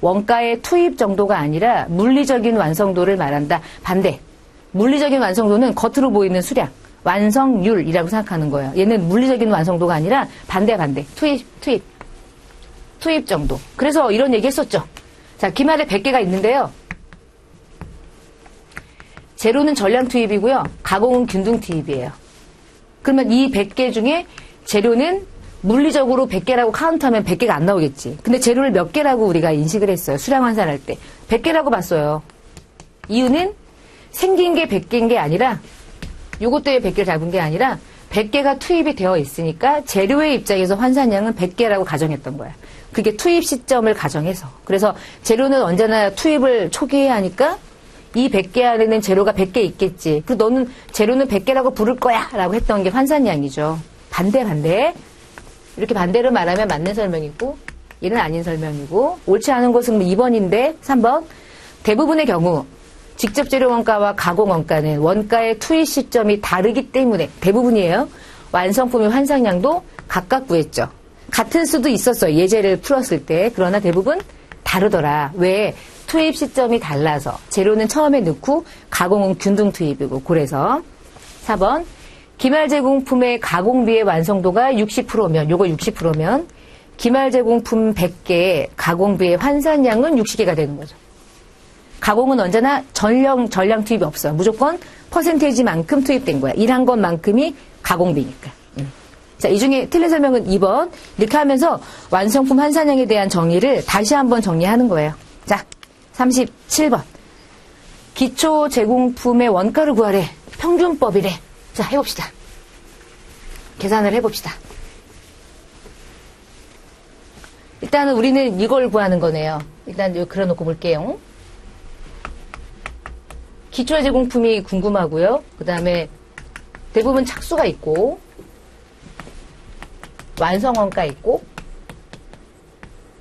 원가의 투입 정도가 아니라 물리적인 완성도를 말한다. 반대. 물리적인 완성도는 겉으로 보이는 수량, 완성률이라고 생각하는 거예요. 얘는 물리적인 완성도가 아니라 반대. 투입 정도. 그래서 이런 얘기 했었죠. 자, 기말에 100개가 있는데요. 재료는 전량 투입이고요. 가공은 균등 투입이에요. 그러면 이 100개 중에 재료는 물리적으로 100개라고 카운트하면 100개가 안 나오겠지. 근데 재료를 몇 개라고 우리가 인식을 했어요. 수량 환산할 때. 100개라고 봤어요. 이유는 생긴 게 100개인 게 아니라 요것 때문에 100개를 잡은 게 아니라 100개가 투입이 되어 있으니까 재료의 입장에서 환산량은 100개라고 가정했던 거야. 그게 투입 시점을 가정해서. 그래서 재료는 언제나 투입을 초기에 하니까 이 100개 안에는 재료가 100개 있겠지. 그리고 너는 재료는 100개라고 부를 거야 라고 했던 게 환산량이죠. 반대. 이렇게 반대로 말하면 맞는 설명이고 얘는 아닌 설명이고 옳지 않은 것은 2번인데 3번 대부분의 경우 직접 재료 원가와 가공 원가는 원가의 투입 시점이 다르기 때문에 대부분이에요. 완성품의 환산량도 각각 구했죠. 같은 수도 있었어요. 예제를 풀었을 때. 그러나 대부분 다르더라. 왜? 투입 시점이 달라서 재료는 처음에 넣고 가공은 균등 투입이고 그래서 4번 기말 제공품의 가공비의 완성도가 60%면 요거 60%면 기말 제공품 100개의 가공비의 환산량은 60개가 되는 거죠. 가공은 언제나 전량 투입이 없어요. 무조건 퍼센테이지만큼 투입된 거야. 일한 것만큼이 가공비니까. 자, 이 중에 틀린 설명은 2번. 이렇게 하면서 완성품 환산량에 대한 정의를 다시 한번 정리하는 거예요. 자, 37번. 기초 제공품의 원가를 구하래. 평균법이래. 자, 해봅시다. 계산을 해봅시다. 일단은 우리는 이걸 구하는 거네요. 일단 여기 그려놓고 볼게요. 기초 제공품이 궁금하고요. 그 다음에 대부분 착수가 있고 완성원가 있고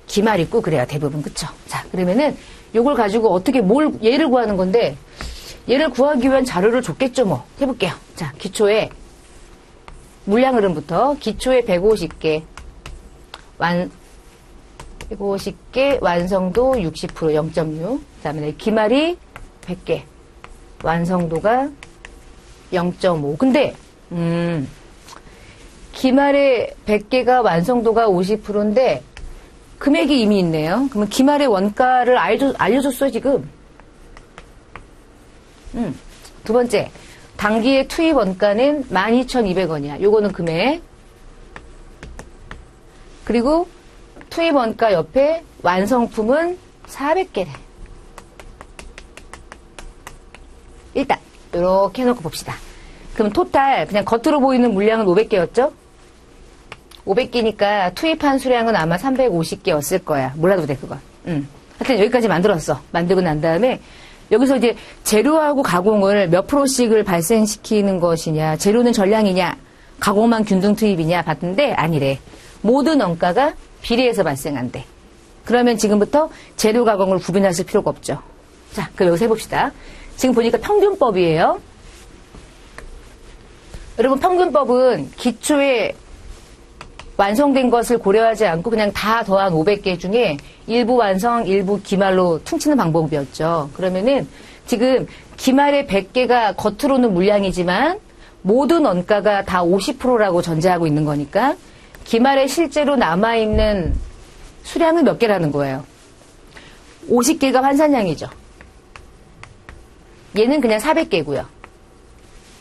기말 있고 그래요. 대부분. 그쵸? 자, 그러면은 요걸 가지고 어떻게 얘를 구하는 건데 얘를 구하기 위한 자료를 줬겠죠 뭐. 해볼게요. 자, 기초에 물량 흐름부터 기초에 150개 150개 완성도 60% 0.6 그 다음에 기말이 100개 완성도가 0.5 근데 기말에 100개가 완성도가 50%인데 금액이 이미 있네요. 그러면 기말의 원가를 알려줬어요 지금. 두 번째 단기의 투입 원가는 12,200원이야. 요거는 금액. 그리고 투입 원가 옆에 완성품은 400개래. 일단 이렇게 해놓고 봅시다. 그럼 토탈 그냥 겉으로 보이는 물량은 500개였죠? 500개니까 투입한 수량은 아마 350개였을 거야. 몰라도 돼 그건. 하여튼 여기까지 만들었어. 만들고 난 다음에 여기서 이제 재료하고 가공을 몇 프로씩을 발생시키는 것이냐, 재료는 전량이냐, 가공만 균등 투입이냐 봤는데 아니래. 모든 원가가 비례해서 발생한대. 그러면 지금부터 재료 가공을 구분하실 필요가 없죠. 자, 그럼 여기서 해봅시다. 지금 보니까 평균법이에요. 여러분 평균법은 기초에 완성된 것을 고려하지 않고 그냥 다 더한 500개 중에 일부 완성, 일부 기말로 퉁치는 방법이었죠. 그러면은 지금 기말의 100개가 겉으로는 물량이지만 모든 원가가 다 50%라고 전제하고 있는 거니까 기말에 실제로 남아있는 수량은 몇 개라는 거예요. 50개가 환산량이죠. 얘는 그냥 400개고요.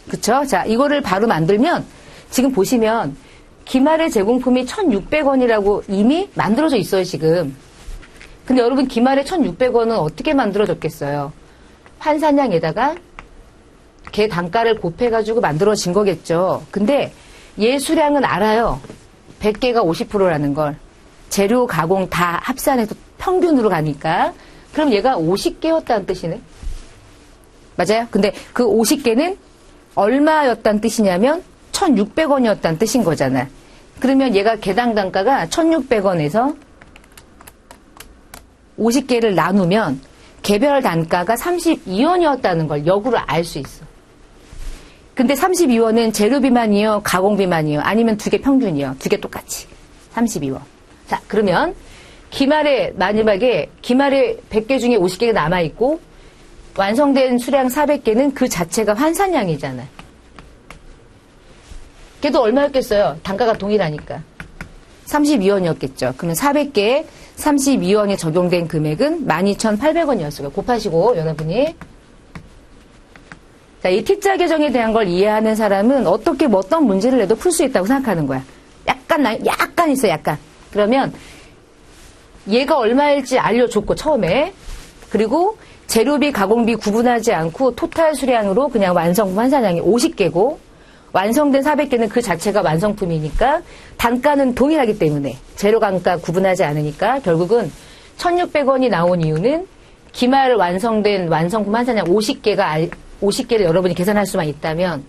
그쵸? 자, 이거를 바로 만들면 지금 보시면 기말의 제공품이 1,600원이라고 이미 만들어져 있어요, 지금. 근데 여러분 기말의 1,600원은 어떻게 만들어졌겠어요? 환산량에다가 걔 단가를 곱해가지고 만들어진 거겠죠. 근데 얘 수량은 알아요. 100개가 50%라는 걸. 재료, 가공 다 합산해서 평균으로 가니까. 그럼 얘가 50개였다는 뜻이네. 맞아요? 근데 그 50개는 얼마였다는 뜻이냐면 1,600원이었다는 뜻인 거잖아. 그러면 얘가 개당 단가가 1,600원에서 50개를 나누면 개별 단가가 32원이었다는 걸 역으로 알 수 있어. 근데 32원은 재료비만이요, 가공비만이요, 아니면 두 개 평균이요. 두 개 똑같이. 32원. 자, 그러면 기말에 마지막에 기말에 100개 중에 50개가 남아있고 완성된 수량 400개는 그 자체가 환산량이잖아요. 걔도 얼마였겠어요? 단가가 동일하니까. 32원이었겠죠. 그러면 400개에 32원이 적용된 금액은 12,800원이었어요. 곱하시고 여러분이. 자, 이 T자 계정에 대한 걸 이해하는 사람은 어떻게 뭐 어떤 문제를 내도 풀 수 있다고 생각하는 거야. 약간 있어, 약간. 그러면 얘가 얼마일지 알려줬고 처음에. 그리고 재료비, 가공비 구분하지 않고 토탈 수량으로 그냥 완성품 환산량이 50개고 완성된 400개는 그 자체가 완성품이니까 단가는 동일하기 때문에 재료 단가 구분하지 않으니까 결국은 1,600원이 나온 이유는 기말 완성된 완성품 환산량 50개를 여러분이 계산할 수만 있다면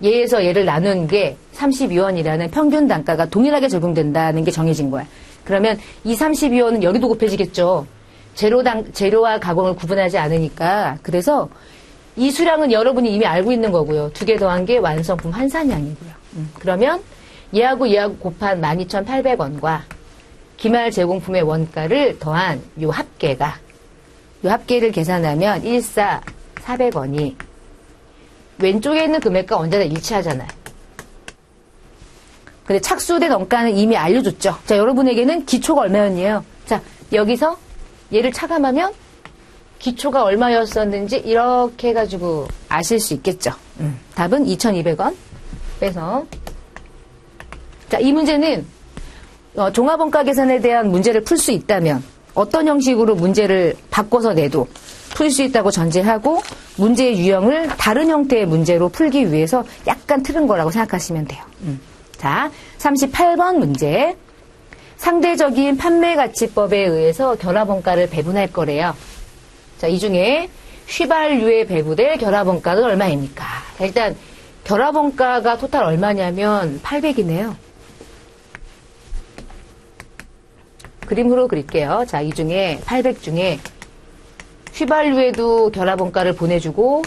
얘에서 얘를 나눈 게 32원이라는 평균 단가가 동일하게 적용된다는 게 정해진 거야. 그러면 이 32원은 여기도 곱해지겠죠. 재료와 가공을 구분하지 않으니까. 그래서 이 수량은 여러분이 이미 알고 있는 거고요. 두 개 더한 게 완성품 환산량이고요. 그러면 얘하고 곱한 12,800원과 기말 제공품의 원가를 더한 요 합계를 계산하면 1,400원이 왼쪽에 있는 금액과 언제나 일치하잖아요. 근데 착수된 원가는 이미 알려줬죠. 자, 여러분에게는 기초가 얼마였냐요? 자, 여기서 얘를 차감하면 기초가 얼마였었는지 이렇게 해가지고 아실 수 있겠죠. 답은 2,200원 빼서. 자, 이 문제는 종합원가 계산에 대한 문제를 풀 수 있다면 어떤 형식으로 문제를 바꿔서 내도 풀 수 있다고 전제하고 문제의 유형을 다른 형태의 문제로 풀기 위해서 약간 틀은 거라고 생각하시면 돼요. 자, 38번 문제. 상대적인 판매가치법에 의해서 결합원가를 배분할 거래요. 자, 이 중에 휘발유에 배부될 결합원가는 얼마입니까? 일단 결합원가가 토탈 얼마냐면 800이네요. 그림으로 그릴게요. 자, 이 중에 800 중에 휘발유에도 결합원가를 보내주고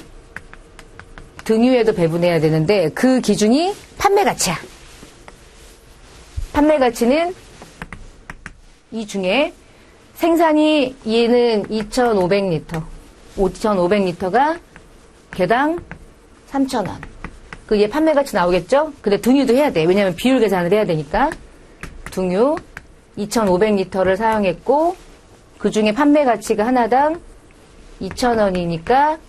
등유에도 배분해야 되는데 그 기준이 판매가치야. 판매가치는 이 중에 생산이 얘는 2,500리터. 5,500리터가 개당 3,000원. 그 얘 판매가치 나오겠죠? 근데 등유도 해야 돼. 왜냐면 비율 계산을 해야 되니까. 등유 2,500리터를 사용했고 그 중에 판매가치가 하나당 2,000원이니까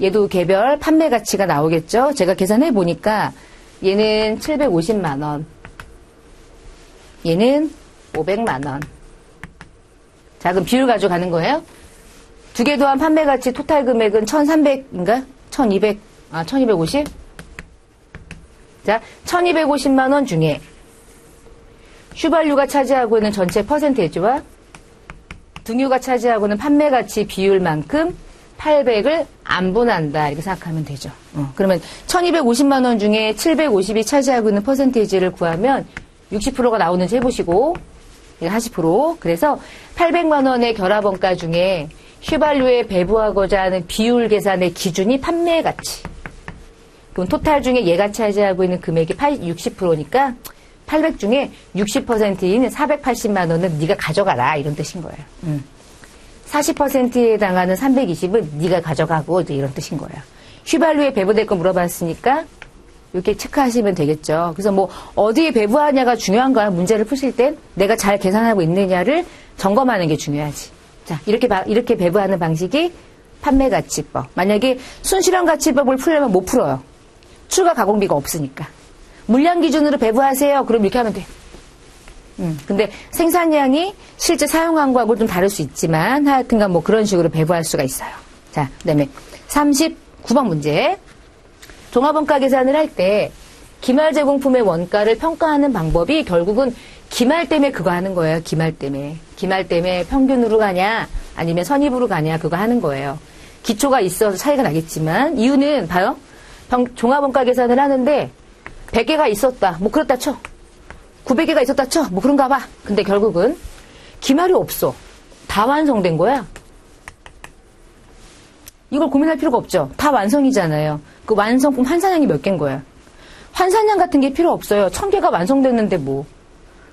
얘도 개별 판매가치가 나오겠죠? 제가 계산해 보니까 얘는 750만 원. 얘는 500만 원. 자, 그럼 비율 가져가는 거예요. 두 개 더한 판매가치 토탈 금액은 1,300인가? 1,250? 자, 1,250만 원 중에 휘발유가 차지하고 있는 전체 퍼센테이지와 등유가 차지하고 있는 판매가치 비율만큼 800을 안 분한다. 이렇게 생각하면 되죠. 그러면 1,250만 원 중에 750이 차지하고 있는 퍼센테이지를 구하면 60%가 나오는지 해보시고 40%. 그래서 800만 원의 결합원가 중에 휘발유에 배부하고자 하는 비율 계산의 기준이 판매가치. 그럼 토탈 중에 얘가 차지하고 있는 금액이 60%니까 800 중에 60%인 480만 원은 네가 가져가라 이런 뜻인 거예요. 40%에 해당하는 320은 네가 가져가고 이제 이런 뜻인 거예요. 휘발유에 배부될 거 물어봤으니까 이렇게 체크하시면 되겠죠. 그래서 뭐 어디에 배부하냐가 중요한 거야. 문제를 푸실 땐 내가 잘 계산하고 있느냐를 점검하는 게 중요하지. 자, 이렇게 배부하는 방식이 판매가치법. 만약에 순실현가치법을 풀려면 못 풀어요. 추가 가공비가 없으니까. 물량 기준으로 배부하세요. 그럼 이렇게 하면 돼. 근데 생산량이 실제 사용한 거하고 좀 다를 수 있지만 하여튼간 뭐 그런 식으로 배부할 수가 있어요. 자, 그다음에 39번 문제. 종합원가 계산을 할 때 기말 제공품의 원가를 평가하는 방법이 결국은 기말 때문에 그거 하는 거예요. 기말 때문에. 기말 때문에 평균으로 가냐 아니면 선입으로 가냐 그거 하는 거예요. 기초가 있어서 차이가 나겠지만 이유는 봐요. 종합원가 계산을 하는데 100개가 있었다. 뭐 그렇다 쳐. 900개가 있었다 쳐. 뭐 그런가 봐. 근데 결국은 기말이 없어. 다 완성된 거야. 이걸 고민할 필요가 없죠. 다 완성이잖아요. 그 완성품 환산량이 몇 개인 거야. 환산량 같은 게 필요 없어요. 1000개가 완성됐는데 뭐.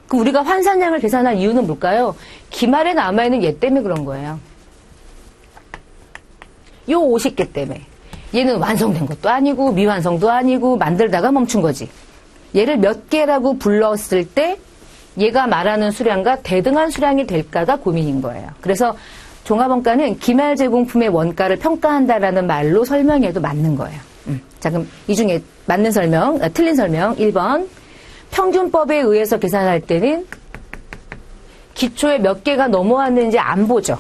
그럼 우리가 환산량을 계산할 이유는 뭘까요? 기말에 남아있는 얘 때문에 그런 거예요. 요 50개 때문에. 얘는 완성된 것도 아니고 미완성도 아니고 만들다가 멈춘 거지. 얘를 몇 개라고 불렀을 때 얘가 말하는 수량과 대등한 수량이 될까가 고민인 거예요. 그래서 종합원가는 기말 제공품의 원가를 평가한다라는 말로 설명해도 맞는 거예요. 자, 그럼 이 중에 맞는 설명, 틀린 설명 1번. 평균법에 의해서 계산할 때는 기초에 몇 개가 넘어왔는지 안 보죠.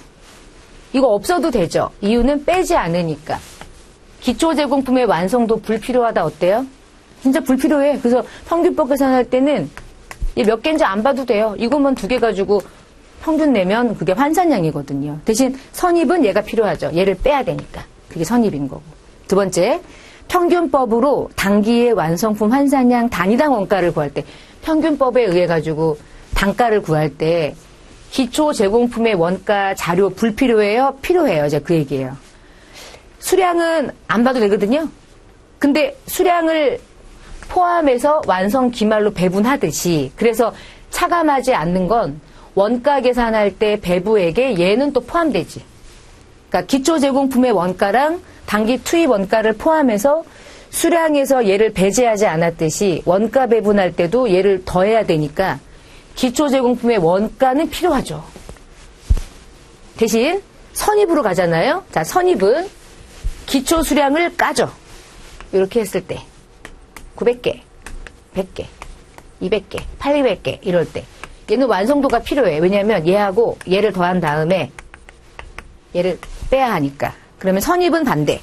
이거 없어도 되죠. 이유는 빼지 않으니까. 기초 제공품의 완성도 불필요하다 어때요? 진짜 불필요해. 그래서 평균법 계산할 때는 얘 몇 개인지 안 봐도 돼요. 이것만 2개 가지고 평균 내면 그게 환산량이거든요. 대신 선입은 얘가 필요하죠. 얘를 빼야 되니까. 그게 선입인 거고. 두 번째, 평균법으로 단기의 완성품 환산량 단위당 원가를 구할 때 평균법에 의해 가지고 단가를 구할 때 기초 제공품의 원가 자료 불필요해요? 필요해요. 이제 그 얘기예요. 수량은 안 봐도 되거든요. 근데 수량을 포함해서 완성 기말로 배분하듯이 그래서 차감하지 않는 건 원가 계산할 때 배부액에 얘는 또 포함되지. 그러니까 기초 제공품의 원가랑 단기 투입 원가를 포함해서 수량에서 얘를 배제하지 않았듯이 원가 배분할 때도 얘를 더해야 되니까 기초 제공품의 원가는 필요하죠. 대신 선입으로 가잖아요. 자, 선입은 기초 수량을 까죠. 이렇게 했을 때 900개, 100개, 200개, 800개 이럴 때 얘는 완성도가 필요해. 왜냐하면 얘하고 얘를 더한 다음에 얘를 빼야 하니까. 그러면 선입은 반대.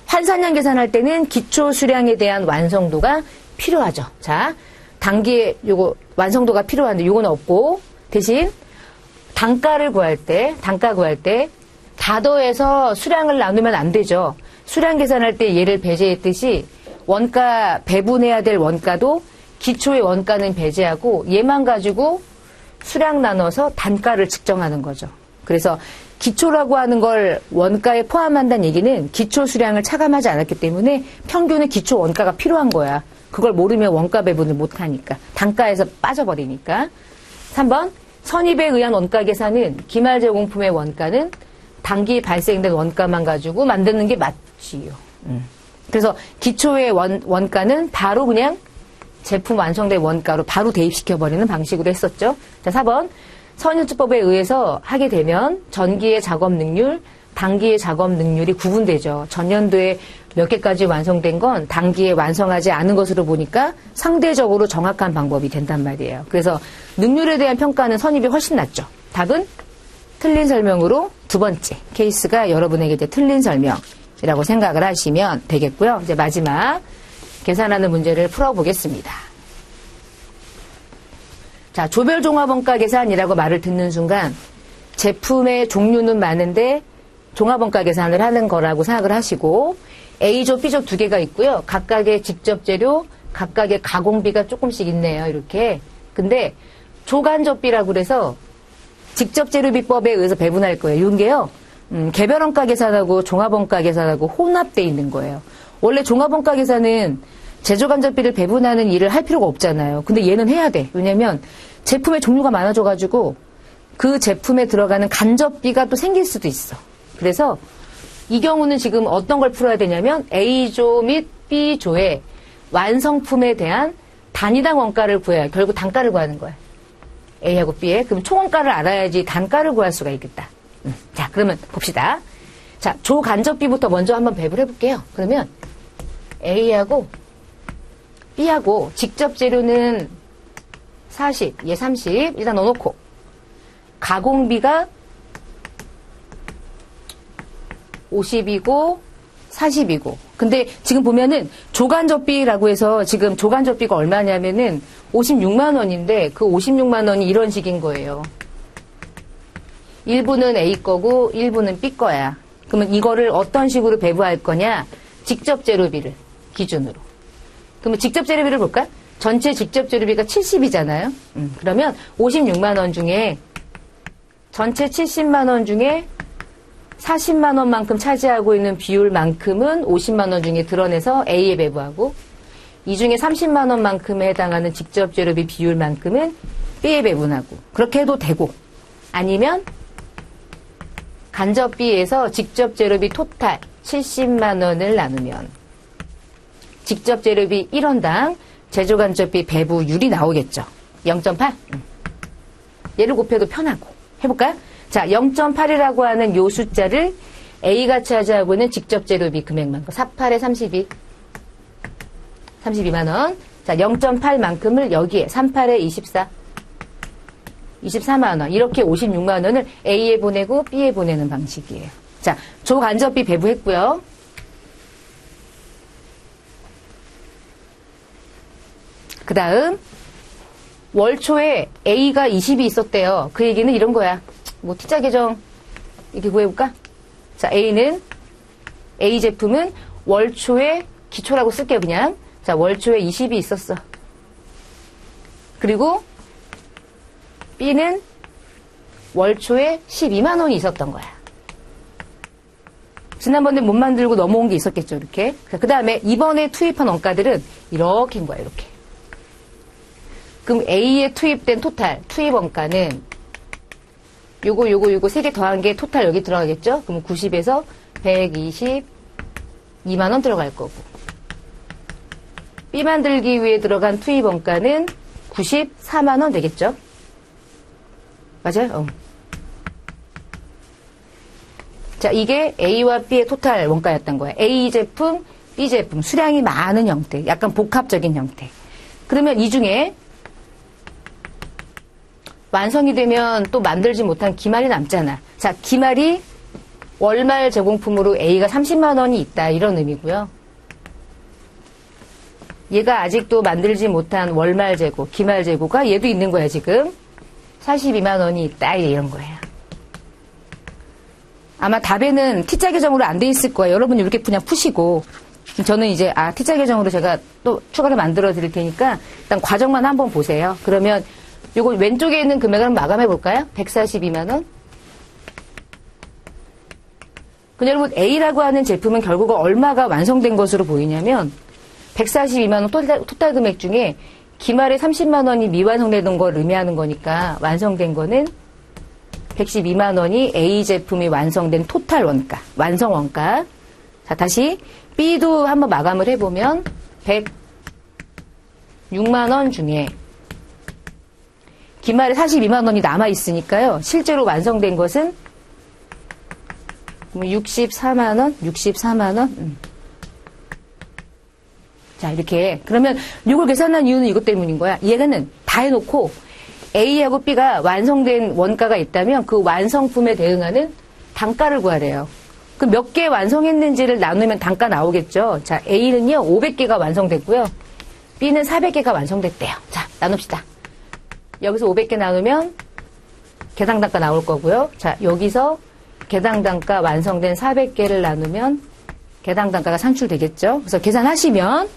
환산량 계산할 때는 기초 수량에 대한 완성도가 필요하죠. 자, 단기에 요거 완성도가 필요한데 요건 없고 대신 단가 구할 때 다 더해서 수량을 나누면 안 되죠. 수량 계산할 때 얘를 배제했듯이 원가 배분해야 될 원가도 기초의 원가는 배제하고 얘만 가지고 수량 나눠서 단가를 측정하는 거죠. 그래서 기초라고 하는 걸 원가에 포함한다는 얘기는 기초 수량을 차감하지 않았기 때문에 평균의 기초 원가가 필요한 거야. 그걸 모르면 원가 배분을 못하니까. 단가에서 빠져버리니까. 3번 선입에 의한 원가 계산은 기말 제공품의 원가는 단기 발생된 원가만 가지고 만드는 게 맞지요. 그래서 기초의 원가는 바로 그냥 제품 완성된 원가로 바로 대입시켜버리는 방식으로 했었죠. 자, 4번 선유주법에 의해서 하게 되면 전기의 작업 능률, 단기의 작업 능률이 구분되죠. 전년도에 몇 개까지 완성된 건 단기에 완성하지 않은 것으로 보니까 상대적으로 정확한 방법이 된단 말이에요. 그래서 능률에 대한 평가는 선입이 훨씬 낫죠. 답은 틀린 설명으로 두 번째 케이스가 여러분에게 이제 틀린 설명이라고 생각을 하시면 되겠고요. 이제 마지막 계산하는 문제를 풀어보겠습니다. 자, 조별 종합원가 계산이라고 말을 듣는 순간 제품의 종류는 많은데 종합원가 계산을 하는 거라고 생각을 하시고 A조, B조 2개가 있고요. 각각의 직접 재료, 각각의 가공비가 조금씩 있네요. 이렇게. 근데 조간접비라고 그래서 직접 재료비법에 의해서 배분할 거예요. 이런 게요. 개별원가 계산하고 종합원가 계산하고 혼합되어 있는 거예요. 원래 종합원가 계산은 제조간접비를 배분하는 일을 할 필요가 없잖아요. 근데 얘는 해야 돼. 왜냐면 제품의 종류가 많아져가지고 그 제품에 들어가는 간접비가 또 생길 수도 있어. 그래서 이 경우는 지금 어떤 걸 풀어야 되냐면 A조 및 B조의 완성품에 대한 단위당 원가를 구해야 결국 단가를 구하는 거야. A하고 B에. 그럼 총원가를 알아야지 단가를 구할 수가 있겠다. 자, 그러면 봅시다. 자, 조 간접비부터 먼저 한번 배분해 볼게요. 그러면 A하고 B하고 직접 재료는 40, 얘 30 일단 넣어놓고 가공비가 50이고 40이고 근데 지금 보면은 조간접비라고 해서 지금 조간접비가 얼마냐면은 56만 원인데 그 56만 원이 이런 식인 거예요. 일부는 A 거고 일부는 B 거야. 그러면 이거를 어떤 식으로 배부할 거냐? 직접 재료비를 기준으로. 그러면 직접 재료비를 볼까? 전체 직접 재료비가 70이잖아요. 그러면 56만 원 중에 전체 70만 원 중에 40만 원만큼 차지하고 있는 비율만큼은 50만 원 중에 드러내서 A에 배부하고 이 중에 30만 원만큼에 해당하는 직접 재료비 비율만큼은 B에 배분하고 그렇게 해도 되고 아니면 간접비에서 직접 재료비 토탈 70만 원을 나누면 직접 재료비 1원당 제조간접비 배부율이 나오겠죠. 0.8? 얘를 곱해도 편하고 해볼까요? 자, 0.8이라고 하는 요 숫자를 A가 차지하고 있는 직접 재료비 금액만 48에 32 32만 원. 자, 0.8만큼을 여기에 38에 24 24만 원. 이렇게 56만 원을 A에 보내고 B에 보내는 방식이에요. 자, 조간접비 배부했고요. 그 다음 월초에 A가 20이 있었대요. 그 얘기는 이런 거야. 뭐 T자 계정 이렇게 구해볼까? 자, A 제품은 월초에 기초라고 쓸게요. 그냥. 자, 월초에 20이 있었어. 그리고 B는 월초에 12만 원이 있었던 거야. 지난번에 못 만들고 넘어온 게 있었겠죠. 이렇게. 그 다음에 이번에 투입한 원가들은 이렇게인 거야. 이렇게. 그럼 A에 투입된 토탈, 투입 원가는 요거 세 개 더한 게 토탈 여기 들어가겠죠? 그럼 90에서 122만 원 들어갈 거고. B 만들기 위해 들어간 투입 원가는 94만 원 되겠죠? 맞아요? 자, 이게 A와 B의 토탈 원가였던 거야. A 제품, B 제품, 수량이 많은 형태, 약간 복합적인 형태. 그러면 이 중에 완성이 되면 또 만들지 못한 기말이 남잖아. 자, 기말이 월말 제공품으로 A가 30만 원이 있다. 이런 의미고요. 얘가 아직도 만들지 못한 월말 재고, 기말 재고가 얘도 있는 거야, 지금. 42만 원이 있다. 이런 거예요. 아마 답에는 T자 계정으로 안 돼 있을 거예요. 여러분 이렇게 그냥 푸시고. 저는 이제, T자 계정으로 제가 또 추가로 만들어 드릴 테니까 일단 과정만 한번 보세요. 그러면 요거 왼쪽에 있는 금액을 한번 마감해 볼까요? 142만 원. 근데 여러분 A라고 하는 제품은 결국 얼마가 완성된 것으로 보이냐면 142만 원 토탈 금액 중에 기말에 30만 원이 미완성되는 걸 의미하는 거니까 완성된 거는 112만 원이 A 제품이 완성된 토탈 원가, 완성 원가. 자, 다시 B도 한번 마감을 해보면 106만 원 중에 기말에 42만 원이 남아있으니까요. 실제로 완성된 것은 64만 원? 64만 원? 자, 이렇게. 그러면 이걸 계산한 이유는 이것 때문인 거야. 얘는 다 해놓고 A하고 B가 완성된 원가가 있다면 그 완성품에 대응하는 단가를 구하래요. 그 몇 개 완성했는지를 나누면 단가 나오겠죠. 자, A는요, 500개가 완성됐고요. B는 400개가 완성됐대요. 자, 나눕시다. 여기서 500개 나누면 개당 단가 나올 거고요. 자, 여기서 개당 단가 완성된 400개를 나누면 개당 단가가 산출되겠죠. 그래서 계산하시면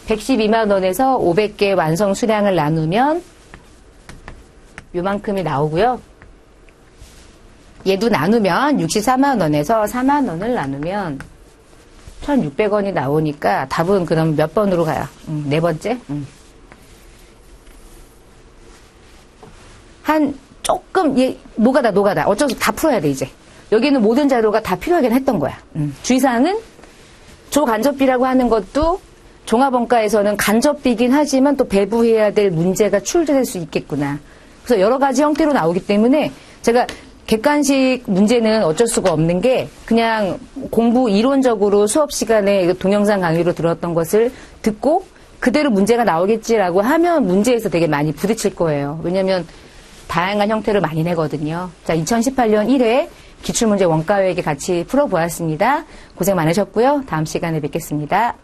112만 원에서 500개 완성 수량을 나누면 요만큼이 나오고요. 얘도 나누면 64만 원에서 4만 원을 나누면 1,600원이 나오니까 답은 그럼 몇 번으로 가요? 네 번째? 한 조금 노가다 어쩔 수 없이 다 풀어야 돼 이제. 여기는 모든 자료가 다 필요하긴 했던 거야. 주의사항은 조간접비라고 하는 것도 종합원가에서는 간접비긴 하지만 또 배부해야 될 문제가 출제될 수 있겠구나. 그래서 여러 가지 형태로 나오기 때문에 제가 객관식 문제는 어쩔 수가 없는 게 그냥 공부 이론적으로 수업 시간에 동영상 강의로 들었던 것을 듣고 그대로 문제가 나오겠지라고 하면 문제에서 되게 많이 부딪힐 거예요. 왜냐하면 다양한 형태를 많이 내거든요. 자, 2018년 1회 기출문제 원가회계 같이 풀어보았습니다. 고생 많으셨고요. 다음 시간에 뵙겠습니다.